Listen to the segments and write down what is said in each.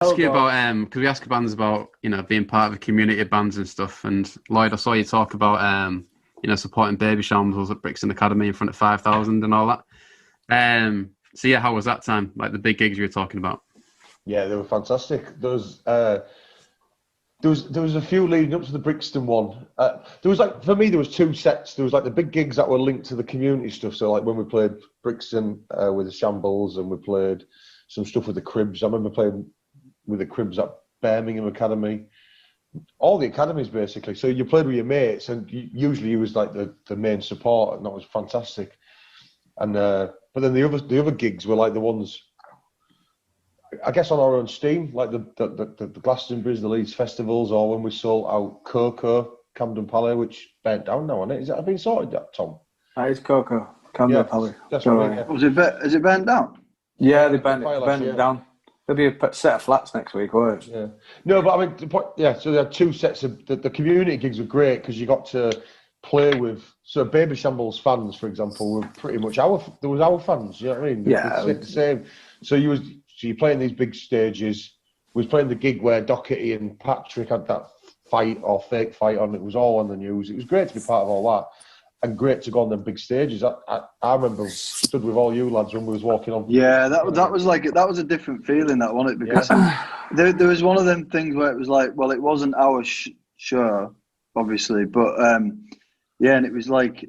Ask you about because we ask bands about being part of community bands and stuff. And Lloyd, I saw you talk about supporting Baby Shambles at Brixton Academy in front of 5,000 and all that. So yeah, how was that time? Like the big gigs you were talking about? Yeah, they were fantastic. There was a few leading up to the Brixton one. There was for me there was two sets. There was like the big gigs that were linked to the community stuff. So like when we played Brixton with the Shambles, and we played some stuff with the Cribs. I remember playing with the Cribs at Birmingham Academy. All the academies basically. So you played with your mates, and usually you was like the main support, and that was fantastic. And but then the other gigs were like the ones, I guess, on our own steam, like the Glastonbury's, the Leeds festivals, or when we sold out Coco, Camden Palais, which burnt down now, isn't it? Has it been sorted, that, Tom? That is Coco, Camden Palais. That's right. Yeah. Is it burnt down? Yeah, they burnt it down. There'll be a set of flats next week, won't it? Yeah. No, but I mean, so there are two sets of the community gigs were great because you got to play with. So Baby Shambles fans, for example, were pretty much our fans. You know what I mean? Yeah. The same. So you're playing these big stages. We was playing the gig where Doherty and Patrick had that fight or fake fight on. It was all on the news. It was great to be part of all that. And great to go on them big stages. I remember stood with all you lads when we was walking on. Yeah, that was a different feeling, that wasn't it? Because there was one of them things where it was like, well, it wasn't our show, obviously, but and it was like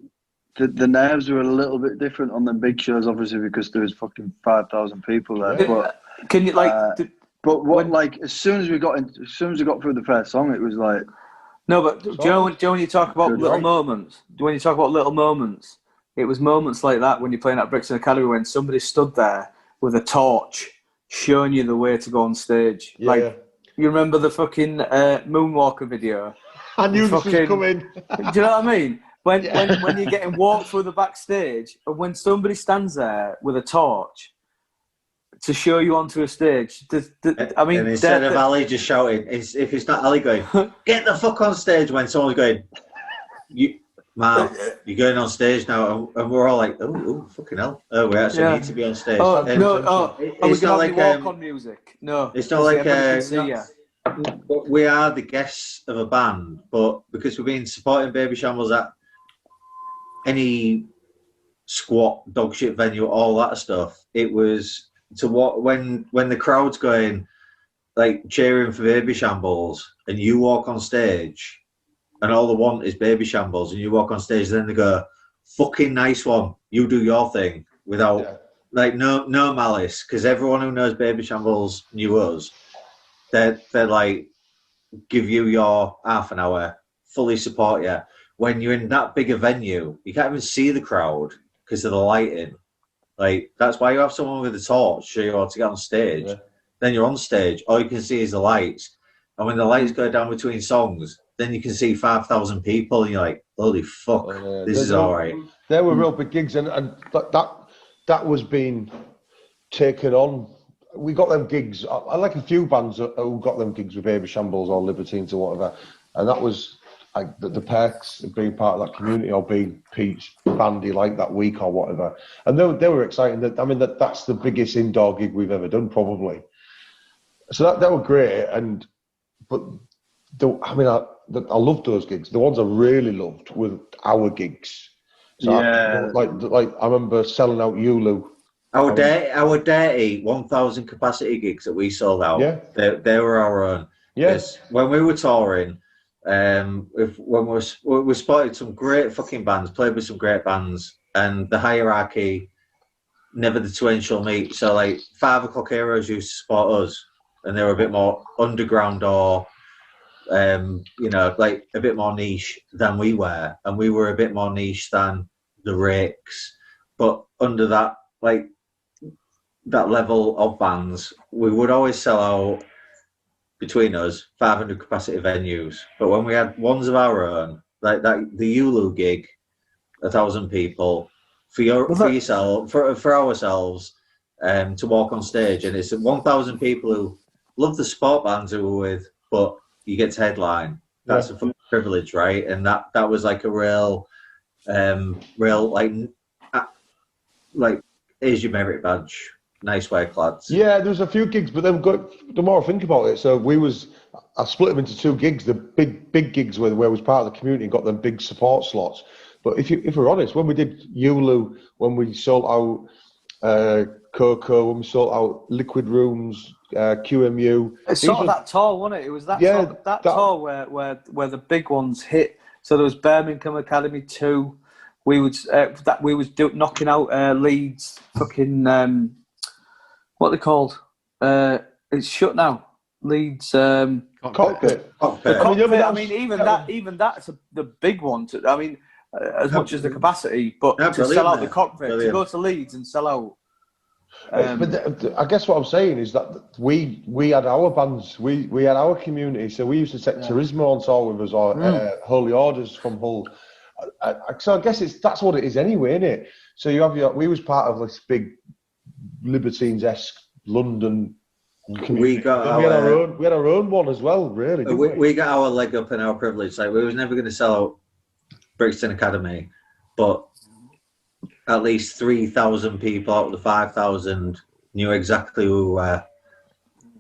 the nerves were a little bit different on them big shows, obviously, because there was fucking 5,000 people there. Yeah. But can you as soon as we got through the first song, it was like. No, but Joe, when you talk about little moments, it was moments like that when you're playing at Brixton Academy when somebody stood there with a torch showing you the way to go on stage. Yeah. Like, you remember the fucking Moonwalker video? I knew this was coming. Do you know what I mean? When you're getting walked through the backstage, and when somebody stands there with a torch to show you onto a stage. I mean, and instead of Ali just shouting, if it's not Ali going, "Get the fuck on stage!" when someone's going, "You're going on stage now," and we're all like, "Oh, fucking hell! Oh, we actually need to be on stage." It's not like walk on music. No, it's not like we are the guests of a band, but because we've been supporting Baby Shambles at any squat dog shit venue, all that stuff, it was. To what when the crowd's going like cheering for Baby Shambles and you walk on stage and all they want is Baby Shambles and you walk on stage, and then they go, "Fucking nice one, you do your thing," without like no malice, because everyone who knows Baby Shambles knew us. They're like, give you your half an hour, fully support you. When you're in that big a venue, you can't even see the crowd because of the lighting. Like, that's why you have someone with a torch show you how to get on stage. Yeah. Then you're on stage, all you can see is the lights. And when the lights go down between songs, then you can see 5,000 people, and you're like, holy fuck, this is all right. There were real big gigs, and that was being taken on. We got them gigs. I like a few bands who got them gigs with Baby Shambles or Libertines or whatever. And that was like the perks of being part of that community or being Pete's bandy like that week or whatever. And they were exciting. That's the biggest indoor gig we've ever done, probably. So that were great. But I loved those gigs. The ones I really loved were our gigs. So like I remember selling out Ulu. Our dirty 1,000 capacity gigs that we sold out. Yeah, they were our own. Yes, when we were touring. When we spotted some great fucking bands, played with some great bands, and the hierarchy, never the twain shall meet. So like 5 O'Clock Heroes used to support us, and they were a bit more underground or like a bit more niche than we were, and we were a bit more niche than the Rakes. But under that level of bands, we would always sell out. Between us, 500 capacity venues. But when we had ones of our own, like that, the Ulu gig, 1,000 people, for ourselves, to walk on stage, and it's 1,000 people who love the sport bands who we're with, but you get to headline. That's a fucking privilege, right? And that was like a real here's your merit badge nice work, lads. Yeah, there was a few gigs, but then the more I think about it, so I split them into 2 gigs. The big gigs where we was part of the community and got them big support slots. But if we're honest, when we did Ulu, when we sold out Coco, when we sold out Liquid Rooms, QMU, it's sort of that tour, wasn't it? It was that tour where the big ones hit. So there was Birmingham Academy 2. We was knocking out Leeds. Fucking what are they called? It's shut now. Leeds. Cockpit. I mean, even that's the big one. As much as the capacity, but to sell out the cockpit, to go to Leeds and sell out. But I guess what I'm saying is that we had our bands, we had our community, so we used to take Turismo on tour with us, or Holy Orders from Hull. So I guess that's what it is anyway, isn't it? So you have we was part of this big Libertines-esque London community. We had our own one as well, really. We got our leg up and our privilege. Like, we was never going to sell out Brixton Academy, but at least 3,000 people out of the 5,000 knew exactly who we were.